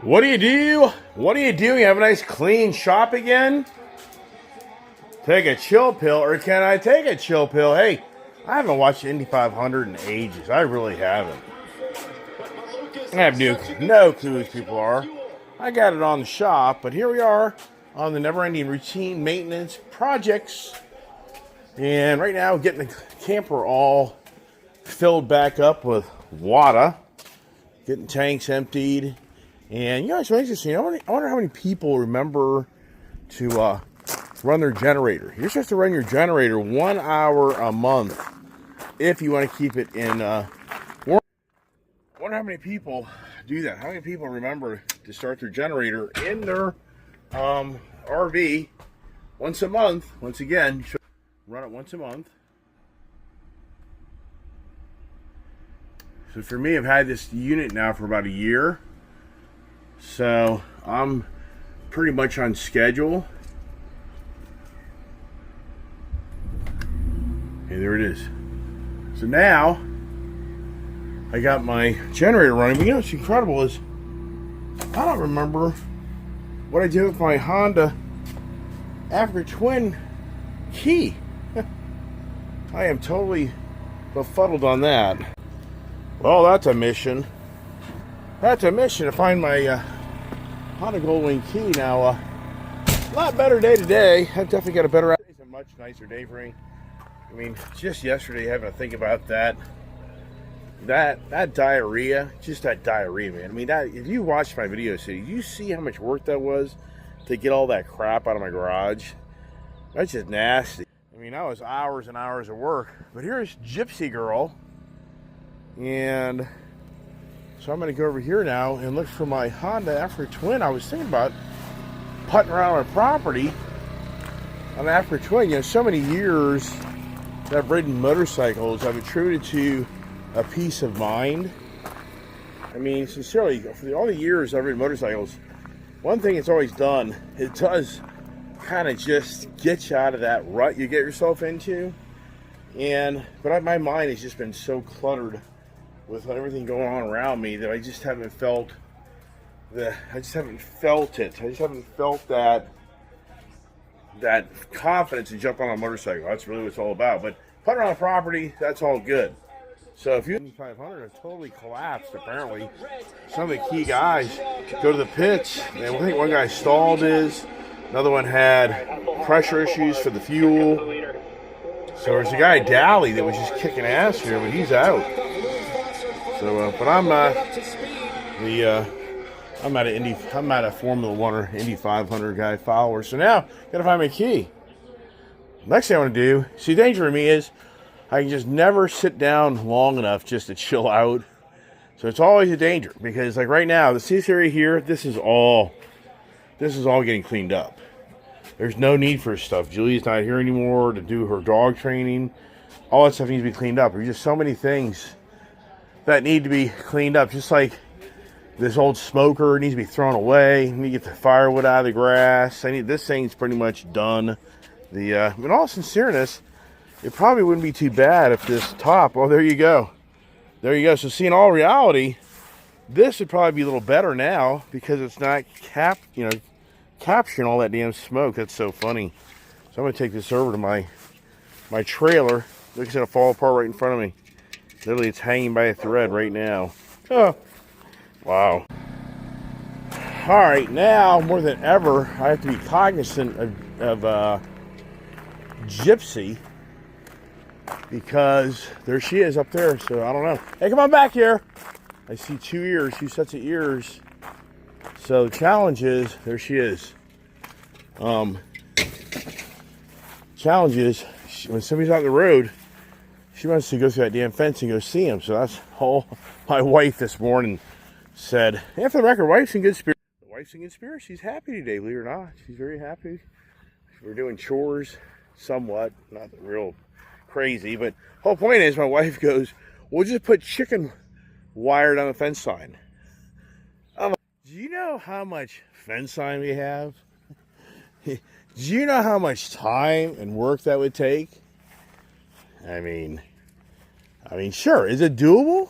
What do you do? What do you do? You have a nice clean shop again? Take a chill pill, or can I take a chill pill? Hey, I haven't watched Indy 500 in ages. I really haven't. I have no clue who these people are. I got it on the shop, but here we are on the never-ending routine maintenance projects. And right now, getting the camper all filled back up with water, getting tanks emptied. And it's interesting. I wonder how many people remember to run their generator. You're supposed to run your generator 1 hour a month if you want to keep it in warm. I wonder how many people do that. How many people remember to start their generator in their RV once a month? Once again, you should run it once a month. So for me, I've had this unit now for about a year. So I'm pretty much on schedule. Okay, there it is. So now I got my generator running. But what's incredible is I don't remember what I did with my Honda Africa Twin key. I am totally befuddled on that. Well, that's a mission. That's a mission to find my Honda Goldwing key. Now, a lot better day today. I've definitely got a better. It's a much nicer day for me. I mean, just yesterday, having to think about that diarrhea, just that diarrhea, man. I mean, if you watch my video series, you see how much work that was to get all that crap out of my garage. That's just nasty. I mean, that was hours and hours of work. But here's Gypsy Girl, and so I'm going to go over here now and look for my Honda Africa Twin. I was thinking about putting around my property on the Africa Twin. So many years that I've ridden motorcycles, I've attributed to a peace of mind. I mean, sincerely, for all the years I've ridden motorcycles, one thing it's always done, it does kind of just get you out of that rut you get yourself into. But my mind has just been so cluttered with everything going on around me that I just haven't felt it. I just haven't felt that confidence to jump on a motorcycle. That's really what it's all about. But putting around the property, that's all good. So if you 500 have totally collapsed, apparently some of the key guys go to the pits, and I think one guy stalled another one had pressure issues for the fuel. So there's a guy Dally that was just kicking ass here, but he's out. So, but I'm at a Formula One or Indy 500 guy follower. So now, gotta find my key. Next thing I want to do, see, the danger for me is I can just never sit down long enough just to chill out. So it's always a danger because, like right now, the this area here, this is all getting cleaned up. There's no need for stuff. Julie's not here anymore to do her dog training. All that stuff needs to be cleaned up. There's just so many things that need to be cleaned up. Just like this old smoker needs to be thrown away. You need to get the firewood out of the grass. This thing's pretty much done. In all sincereness, it probably wouldn't be too bad if this top. Oh, there you go. There you go. So, see, in all reality, this would probably be a little better now because it's not capturing all that damn smoke. That's so funny. So I'm gonna take this over to my trailer. Look, it's gonna fall apart right in front of me. Literally, it's hanging by a thread right now. Oh, wow. All right, now more than ever, I have to be cognizant of Gypsy because there she is up there. So I don't know. Hey, come on back here. I see two sets of ears. So the challenge is, there she is. Challenge is, when somebody's out on the road, she wants to go through that damn fence and go see him. So that's all my wife this morning said. And for the record, wife's in good spirits. Wife's in good spirits. She's happy today, believe it or not. She's very happy. We're doing chores, somewhat, not real crazy, but the whole point is my wife goes, we'll just put chicken wire down the fence sign. I'm like, do you know how much fence sign we have? Do you know how much time and work that would take? I mean, sure. Is it doable?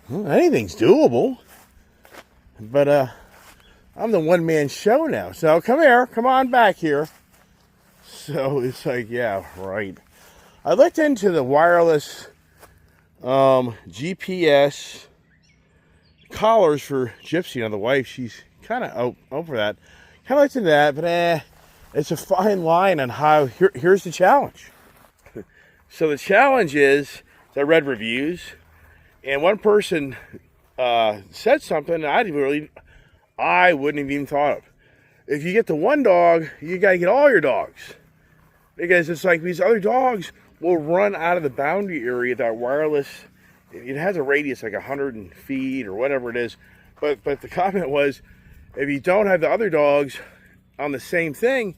Well, anything's doable. But I'm the one-man show now. So come here. Come on back here. So it's like, yeah, right. I looked into the wireless GPS collars for Gypsy. Now, the wife, she's kind of over that. Kind of looked into that, but it's a fine line on how. Here's the challenge. So the challenge is, I read reviews, and one person said something I wouldn't have even thought of. If you get the one dog, you got to get all your dogs. Because it's like these other dogs will run out of the boundary area that wireless, it has a radius like 100 feet or whatever it is. But the comment was, if you don't have the other dogs on the same thing,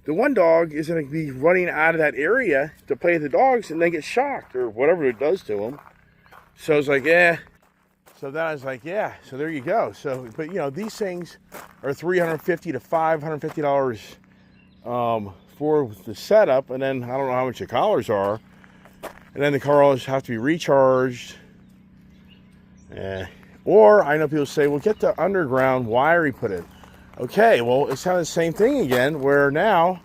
the one dog is going to be running out of that area to play with the dogs and then get shocked or whatever it does to them. So I was like, yeah. So then I was like, yeah. So there you go. So, but you know, these things are $350 to $550 for the setup, and then I don't know how much the collars are, and then the collars have to be recharged. Or I know people say, well, get the underground wire you put in. Okay, well, it's kind of the same thing again, where now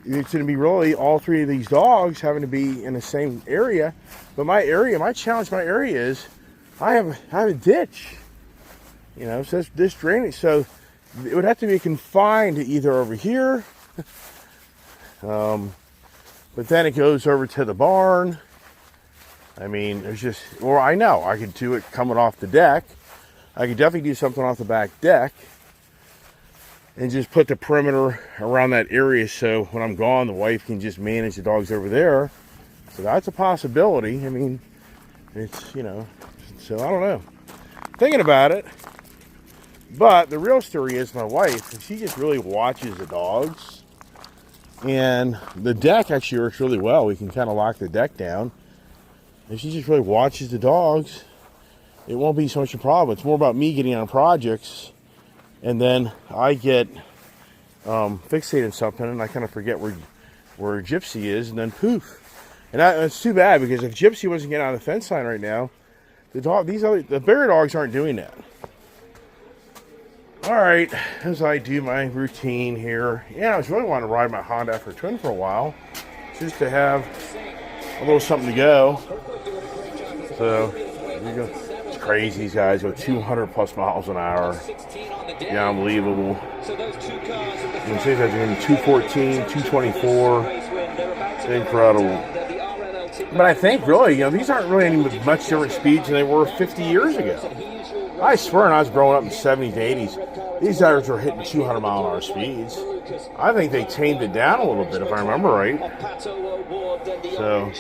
it's going to be really all three of these dogs having to be in the same area. But my challenge is I have a ditch, you know, so this drainage, so it would have to be confined to either over here, but then it goes over to the barn. I mean, there's just, or I know I could do it coming off the deck. I could definitely do something off the back deck and just put the perimeter around that area so when I'm gone, the wife can just manage the dogs over there. So that's a possibility. I mean, it's, you know, so I don't know. Thinking about it. But the real story is my wife, she just really watches the dogs. And the deck actually works really well. We can kind of lock the deck down. If she just really watches the dogs, it won't be so much a problem. It's more about me getting on projects, and then I get fixated on something, and I kind of forget where Gypsy is, and then poof. And it's too bad, because if Gypsy wasn't getting on the fence line right now, the bigger dogs aren't doing that. All right, as I do my routine here, yeah, I was really wanting to ride my Honda Afro Twin for a while, just to have a little something to go. So, here we go. It's crazy, these guys go 200 plus miles an hour. Yeah, unbelievable. You can see that they're in 214, 224. It's incredible. But I think really, you know, these aren't really any much different speeds than they were 50 years ago. I swear when I was growing up in the 70s, 80s, these guys were hitting 200 mile an hour speeds. I think they tamed it down a little bit, if I remember right. So,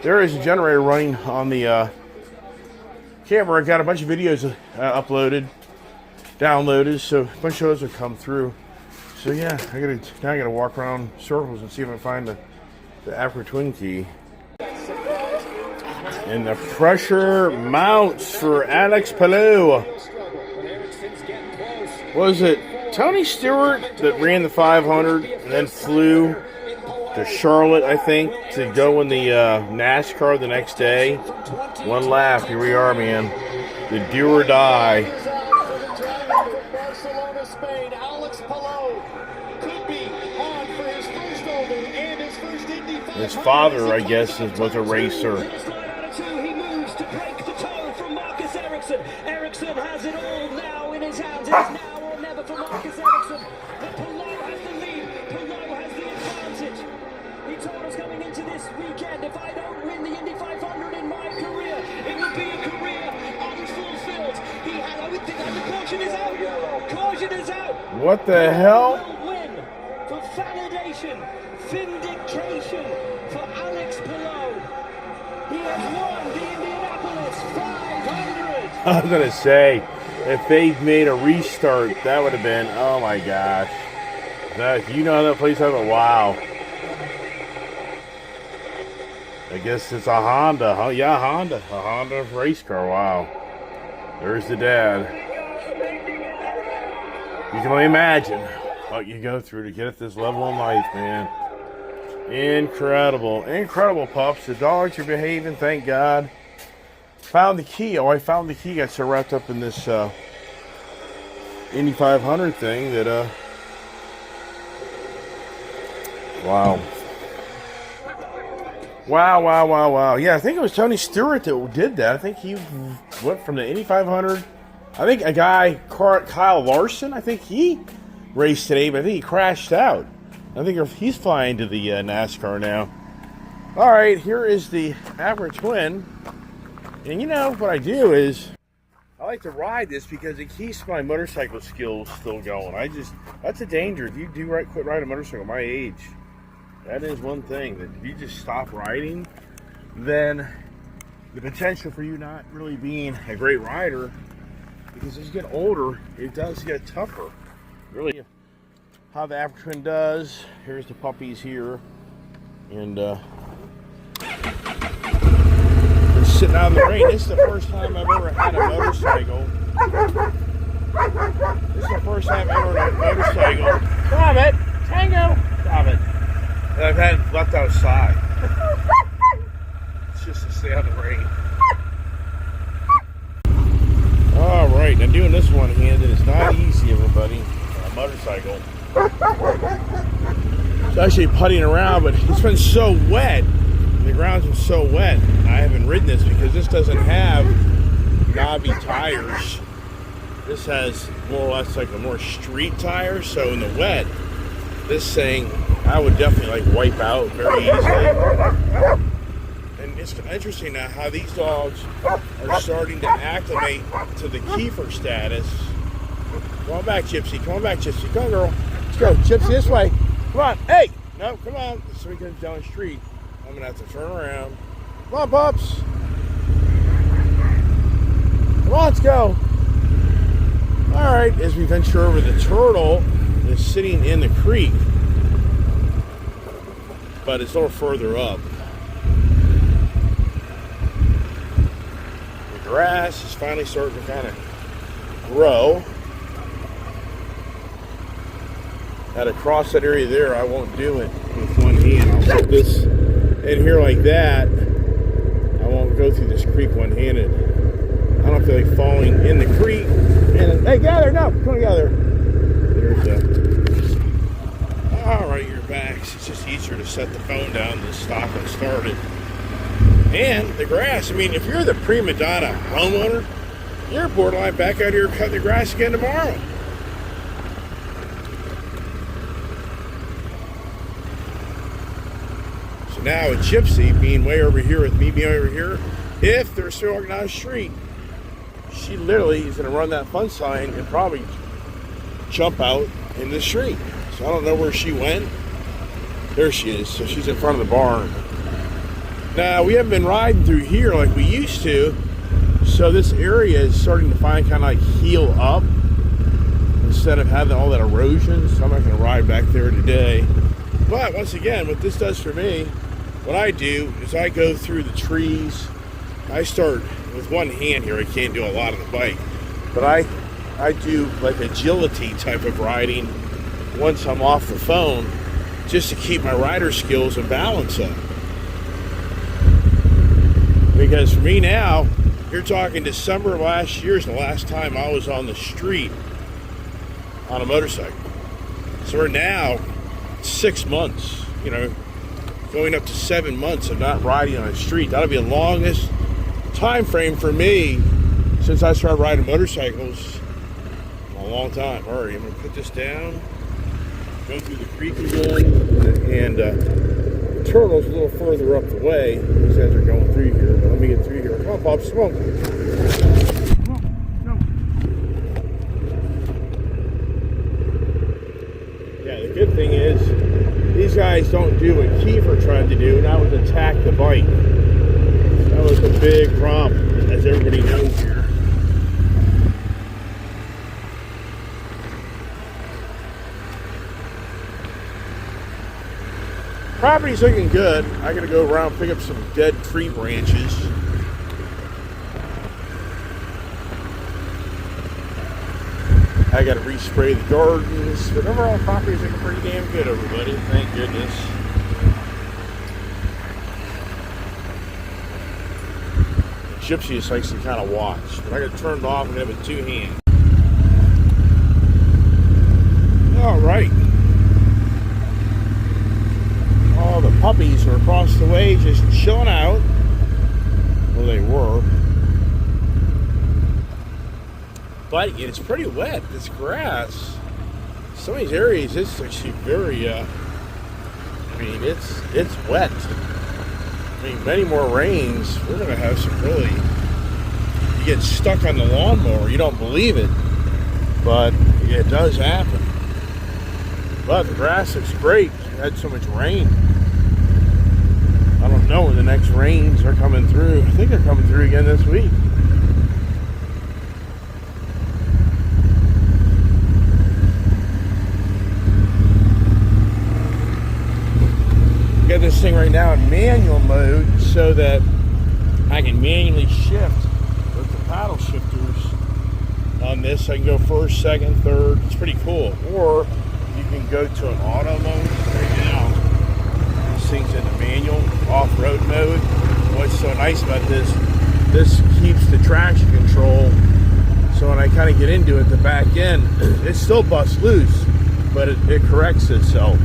there is a generator running on the camera. I got a bunch of videos uploaded, downloaded, so a bunch of those will come through. So yeah, I gotta walk around circles and see if I find the Afro Twin key. And the pressure mounts for Alex Palou. Was it Tony Stewart that ran the 500 and then flew to Charlotte, I think, to go in the NASCAR the next day? One lap, here we are, man. The do or die. His father, I guess, was a racer. Ericsson has it all now in his hands. It is now or never for Marcus Ericsson. But Palou has the lead. Palou has the advantage. He told us coming into this weekend, if I don't win the Indy 500 in my career, it will be a career unfulfilled. He had, I would think that the caution is out. Caution is out. What the hell? Win for validation, vindication for Alex Palou. He has won the Indianapolis 500. I was gonna say, if they made a restart, that would have been, oh my gosh. You know that place has a wow. I guess it's a Honda. Oh yeah, Honda. A Honda race car. Wow. There's the dad. You can only imagine what you go through to get at this level in life, man. Incredible. Incredible, pups. The dogs are behaving, thank God. Found the key. Oh, I found the key. Got so wrapped up in this Indy 500 thing that, wow. Wow. Yeah, I think it was Tony Stewart that did that. I think he went from the Indy 500. I think a guy, Kyle Larson, I think he raced today, but I think he crashed out. I think he's flying to the NASCAR now. All right, here is the Maverick Twin. And you know what I do is I like to ride this because it keeps my motorcycle skills still going. That's a danger. If you quit riding a motorcycle at my age, that is one thing, that if you just stop riding, then the potential for you not really being a great rider, because as you get older, it does get tougher. Really, how the Maverick Twin does. Here's the puppies here, and sitting out in the rain. This is the first time I've ever had a motorcycle. This is the first time I've ever had a motorcycle. Stop it! Tango! Stop it. That I've had left outside. It's just to stay out of the rain. Alright, now doing this one-handed is not easy, everybody. On a motorcycle. It's actually putting around, but it's been so wet. The ground's been so wet. I haven't ridden this because this doesn't have knobby tires. This has more or less like a more street tire. So in the wet, this thing I would definitely like wipe out very easily. And it's interesting now how these dogs are starting to acclimate to the Kiefer status. Come on back, Gypsy. Come on back, Gypsy. Come on, girl. Let's go. Gypsy, this way. Come on. Hey! No, come on. So he comes down the street. I'm going to have to turn around. Come on, pups. Come on, let's go. All right, as we venture over, the turtle is sitting in the creek, but it's a little further up. The grass is finally starting to kind of grow. Had to cross that area there. I won't do it with one hand. I'll put this in here like that. I won't go through this creek one-handed. I don't feel like falling in the creek. And hey, gather! No, come together. There's the. All right, you're back. It's just easier to set the phone down than stop and start it. And the grass. I mean, if you're the prima donna homeowner, you're borderline back out here cutting the grass again tomorrow. Now a Gypsy being way over here with me being over here, if there's still organized street, she literally is going to run that fun sign and probably jump out in the street. So I don't know where she went. There she is. So she's in front of the barn. Now we haven't been riding through here like we used to, so this area is starting to kind of like heal up instead of having all that erosion. So I'm not going to ride back there today. But once again, what this does for me, what I do is I go through the trees. I start with one hand here. I can't do a lot on the bike. But I do like agility type of riding once I'm off the phone, just to keep my rider skills and balance up. Because for me now, you're talking December of last year is the last time I was on the street on a motorcycle. So we're now 6 months, going up to 7 months of not riding on the street. That'll be the longest time frame for me since I started riding motorcycles in a long time. All right, I'm going to put this down, go through the creek again, and the turtle's a little further up the way. These guys are going through here, but let me get through here. Come on, Pops, come on. Come on, no. Yeah, the good thing is, these guys don't do what Kiefer tried to do, and that was attack the bike. That was a big problem, as everybody knows here. Property's looking good. I gotta go around and pick up some dead tree branches. I gotta respray the gardens, but overall property's looking pretty damn good, everybody. Thank goodness. Gypsy just likes to kind of watch, but I got it turned off and have it two hands. chilling out. Well, they were. But it's pretty wet, this grass. Some of these areas, it's actually very, I mean, it's wet. I mean, many more rains, we're going to have some really, you get stuck on the lawnmower, you don't believe it, but it does happen. But the grass looks great. We had so much rain. I don't know when the next rains are coming through. I think they're coming through again this week. Got this thing right now in manual mode so that I can manually shift with the paddle shifters on this. I can go first, second, third. It's pretty cool. Or you can go to an auto mode right now. This thing's in the manual off-road mode. What's so nice about this keeps the traction control. So when I kind of get into it, the back end, it still busts loose, but it corrects itself.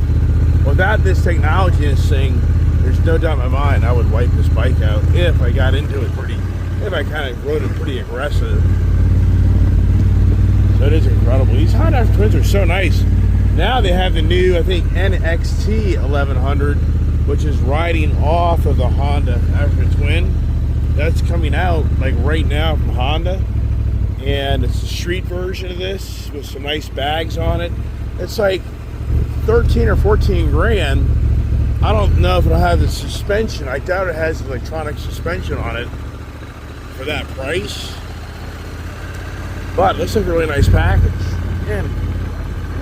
Without this technology and this thing, there's no doubt in my mind I would wipe this bike out if I got into it if I kind of rode it pretty aggressive. So it is incredible. These Honda Twins are so nice. Now they have the new, I think, NXT 1100, which is riding off of the Honda Africa Twin. That's coming out like right now from Honda. And it's a street version of this with some nice bags on it. It's like 13 or 14 grand. I don't know if it'll have the suspension. I doubt it has electronic suspension on it for that price. But it looks like a really nice package. And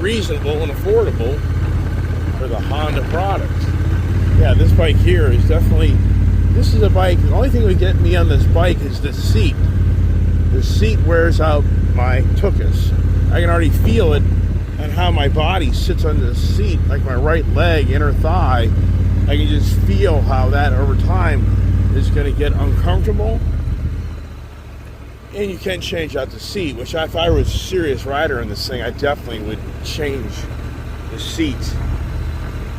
reasonable and affordable for the Honda product. Yeah, this bike here is definitely, this is a bike, the only thing that would get me on this bike is the seat. The seat wears out my tuchus. I can already feel it and how my body sits on the seat, like my right leg, inner thigh. I can just feel how that over time is going to get uncomfortable. And you can change out the seat, which if I was a serious rider in this thing, I definitely would change the seat.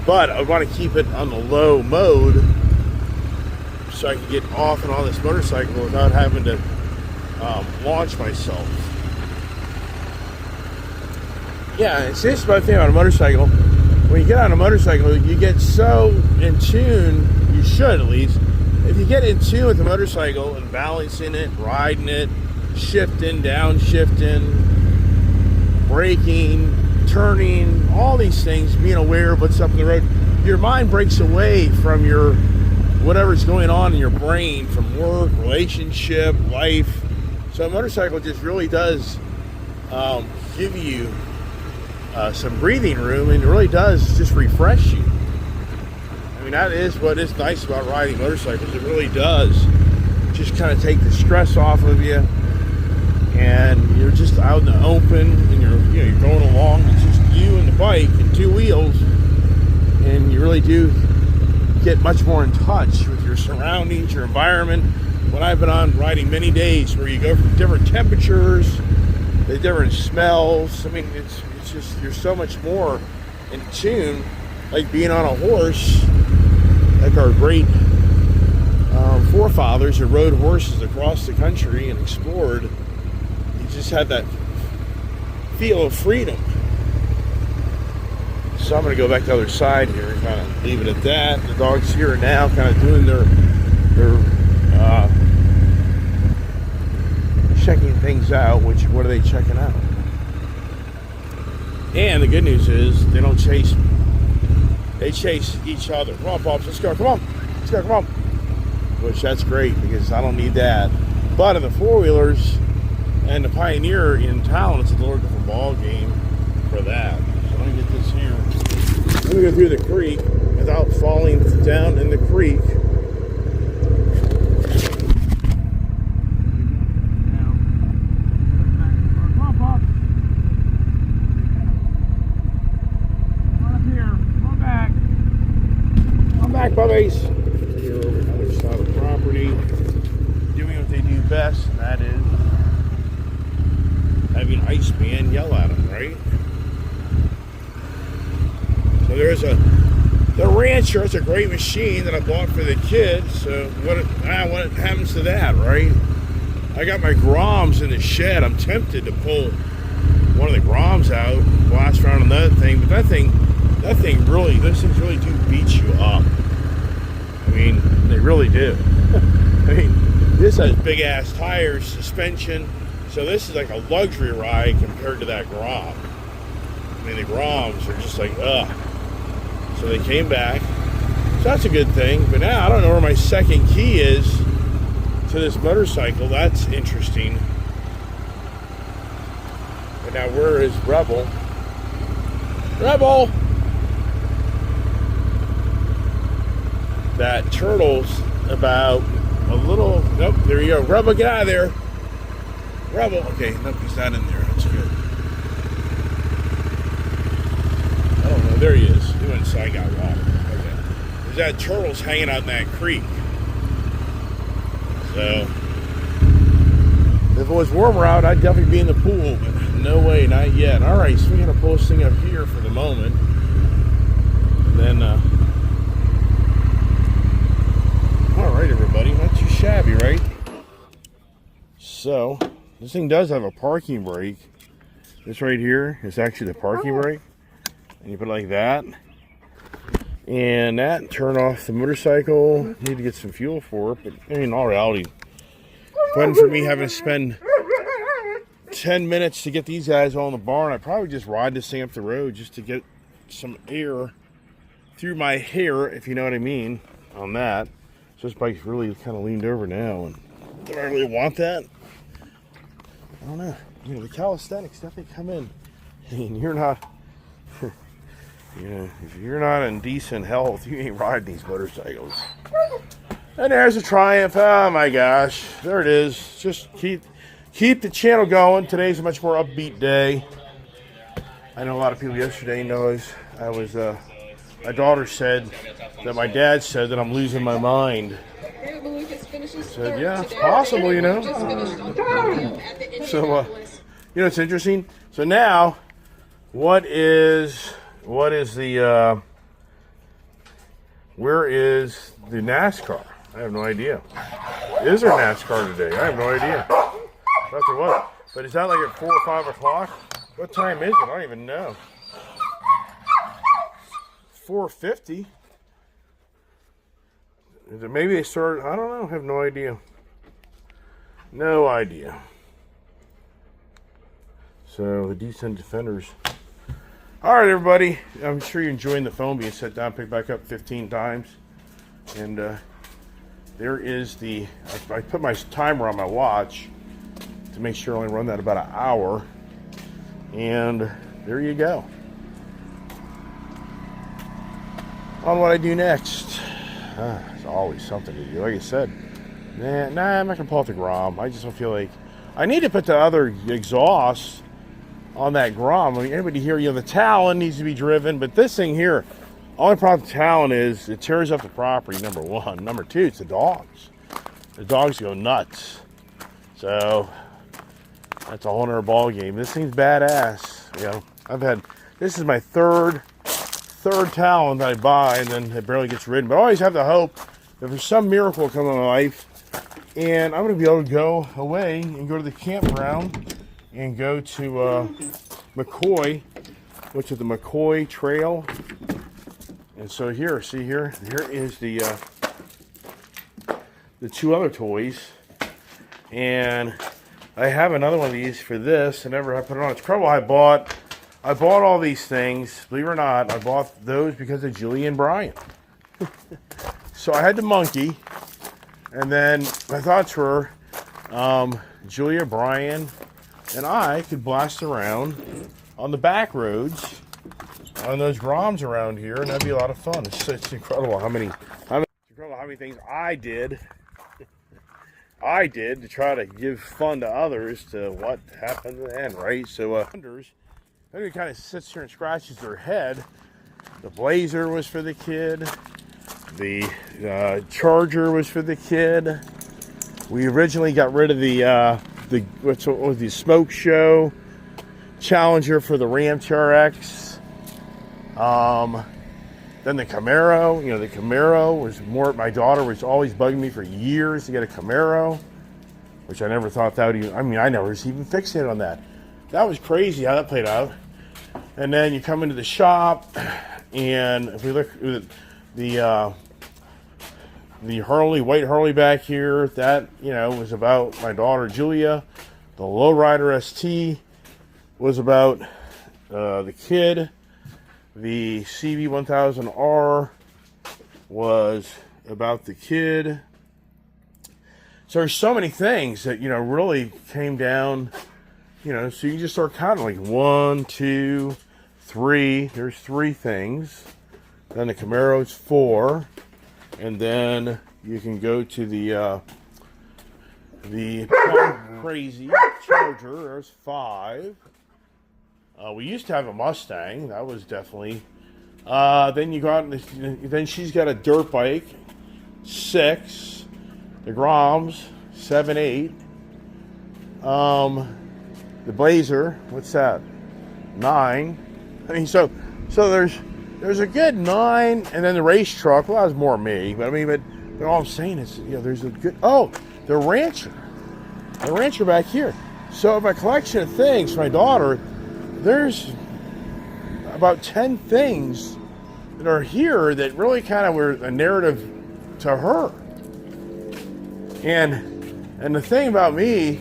But I want to keep it on the low mode so I can get off and on this motorcycle without having to launch myself. Yeah, it's just about the thing on a motorcycle. When you get on a motorcycle, you get so in tune, you should at least, if you get in tune with the motorcycle and balancing it, riding it, shifting, downshifting, braking, turning, all these things, being aware of what's up in the road, your mind breaks away from your whatever's going on in your brain, from work, relationship, life. So a motorcycle just really does give you some breathing room, and it really does just refresh you. I mean, that is what is nice about riding motorcycles. It really does just kind of take the stress off of you, and you're just out in the open, and you're going along. It's just you and the bike and two wheels, and you really do get much more in touch with your surroundings, your environment. When I've been on riding many days where you go from different temperatures, the different smells, I mean, it's just, you're so much more in tune, like being on a horse, like our great forefathers who rode horses across the country and explored. You just had that feel of freedom. So I'm going to go back to the other side here and kind of leave it at that. The dogs here are now kind of doing their checking things out. What are they checking out? And the good news is they don't chase me. They chase each other. Come on, Pops, let's go. Come on. Let's go, come on. Which that's great because I don't need that. But in the four-wheelers and the Pioneer in town, it's a little different ball game for that. So let me get this here. Let me go through the creek without falling down in the creek. Puppies. Here over on the other side of the property, doing what they do best, and that is having Iceman yell at them, right? So there's a The Rancher is a great machine that I bought for the kids. So what happens to that, right? I got my Groms in the shed. I'm tempted to pull one of the Groms out, blast around on that thing, but those things really do beat you up. I mean, they really do. I mean, this has big ass tires, suspension, so this is like a luxury ride compared to that Grom. I mean, the Groms are just like, ugh. So they came back. So that's a good thing. But now I don't know where my second key is to this motorcycle. That's interesting. But now where is Rebel? Rebel! That turtle's about a little... Nope, there you go. Rebel, get out of there. Rebel. Okay, nope, he's not in there. That's good. I don't know. There he is. He went inside, got water. Okay. There's that turtle's hanging out in that creek. So, if it was warmer out, I'd definitely be in the pool, but no way, not yet. All right, so we're going to pull this thing up here for the moment. And then, all right, everybody, not too shabby, right? So, this thing does have a parking brake. This right here is actually the parking brake. And you put it like that. And that, turn off the motorcycle. Need to get some fuel for it, but I mean, in all reality, fun for me having to spend 10 minutes to get these guys all in the barn. I'd probably just ride this thing up the road just to get some air through my hair, if you know what I mean, on that. So this bike's really kind of leaned over now, and do I really want that? I don't know. You know, the calisthenics definitely come in. I mean, you're not, you know, if you're not in decent health, you ain't riding these motorcycles. And there's a Triumph. Oh my gosh, there it is. Just keep the channel going. Today's a much more upbeat day. I know a lot of people yesterday knows my daughter said that my dad said that I'm losing my mind. I said, yeah, it's possible, you know. So, you know, it's interesting. So now, what is where is the NASCAR? I have no idea. Is there NASCAR today? I have no idea. Not there was. But is that like at 4 or 5 o'clock? What time is it? I don't even know. 4:50. Maybe they started, I don't know, I have no idea. No idea. So, the Descent Defenders. Alright, everybody. I'm sure you're enjoying the phone being set down, picked back up 15 times. And there is I put my timer on my watch to make sure I only run that about an hour. And there you go. On what I do next. There's always something to do. Like I said, I'm not going to pull out the Grom. I just don't feel like... I need to put the other exhaust on that Grom. I mean, everybody here, you know, the Talon needs to be driven, but this thing here, only problem with the Talon is it tears up the property, number one. Number two, it's the dogs. The dogs go nuts. So, that's a whole nother ball game. This thing's badass. You know, this is my third Talon that I buy, and then it barely gets ridden. But I always have the hope that there's some miracle coming in my life, and I'm going to be able to go away and go to the campground and go to McCoy, which is the McCoy Trail. And so here, see here is the 2 other toys, and I have another one of these for this. I never put it on. It's incredible. I bought all these things. Believe it or not, I bought those because of Julie and Brian. So I had the monkey, and then my thoughts were Julia, Brian, and I could blast around on the back roads on those Groms around here, and that'd be a lot of fun. It's incredible how many things I did to try to give fun to others to what happened at the end, right? So everybody kind of sits here and scratches their head. The Blazer was for the kid. The Charger was for the kid. We originally got rid of the Smoke Show Challenger for the Ram TRX. Then the Camaro, the Camaro was more, my daughter was always bugging me for years to get a Camaro, which I never thought that would even, I never was even fixated on that. That was crazy how that played out. And then you come into the shop, and if we look at the Harley, white Harley back here, that, was about my daughter Julia. The Lowrider ST was about the kid. The CB1000R was about the kid. So there's so many things that, really came down, so you just start counting like 1, 2, 3. There's 3 things. Then the Camaro's 4. And then you can go to the Crazy Charger. There's 5. We used to have a Mustang. That was definitely. Then you got. Then she's got a dirt bike. 6. The Groms. 7, 8. The Blazer. What's that? 9. I mean, so there's a good 9, and then the race truck. Well, that was more me, but all I'm saying is, there's a good. Oh, the Rancher back here. So my collection of things for my daughter, there's about 10 things that are here that really kind of were a narrative to her. And the thing about me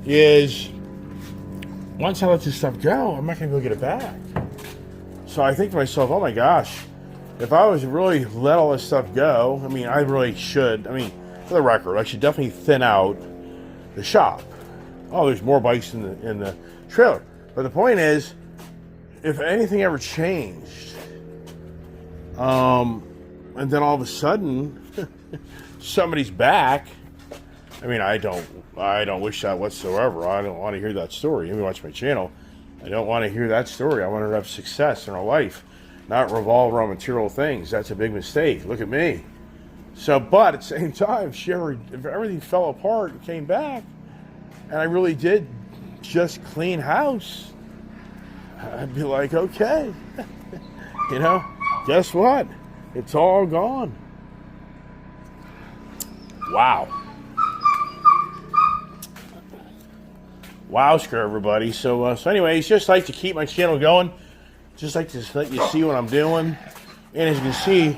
is, once I let this stuff go, I'm not going to be able to get it back. So I think to myself, oh my gosh, if I was really let all this stuff go, I really should. For the record, I should definitely thin out the shop. Oh, there's more bikes in the trailer. But the point is, if anything ever changed, and then all of a sudden somebody's back, I don't wish that whatsoever. I don't want to hear that story. You watch my channel. I don't want to hear that story. I want her to have success in her life, not revolve around material things. That's a big mistake. Look at me. So, but at the same time, if everything fell apart and came back, and I really did just clean house, I'd be like, okay, guess what? It's all gone. Wow. Wowsker, everybody. So anyways, just like to keep my channel going. Just like to let you see what I'm doing. And as you can see,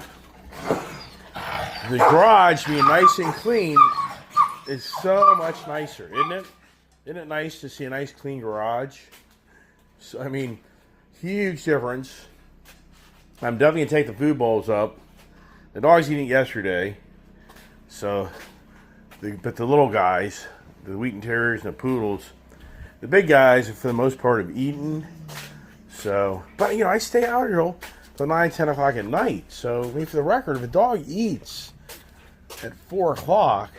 the garage being nice and clean is so much nicer, isn't it? Isn't it nice to see a nice clean garage? So, huge difference. I'm definitely going to take the food bowls up. The dog's eating it yesterday. So, but the little guys, the Wheaten Terriers and the Poodles, the big guys, for the most part, have eaten. So, but, I stay out here till 9, 10 o'clock at night. So, for the record, if a dog eats at 4 o'clock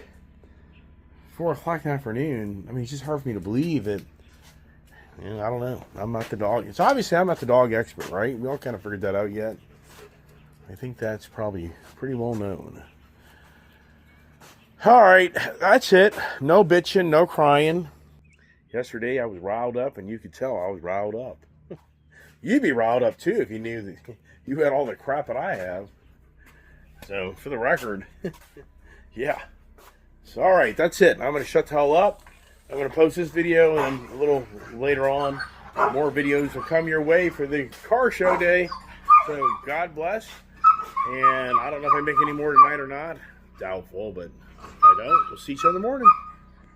in the afternoon, it's just hard for me to believe that, I don't know. I'm not the dog. It's obviously I'm not the dog expert, right? We all kind of figured that out yet. I think that's probably pretty well known. All right, that's it. No bitching, no crying. Yesterday I was riled up, and you could tell I was riled up. You'd be riled up too if you knew that you had all the crap that I have. So, for the record, yeah. So, all right, that's it. I'm going to shut the hell up. I'm going to post this video, and a little later on, more videos will come your way for the car show day. So, God bless. And I don't know if I make any more tonight or not. Doubtful, but if I don't, we'll see each other in the morning.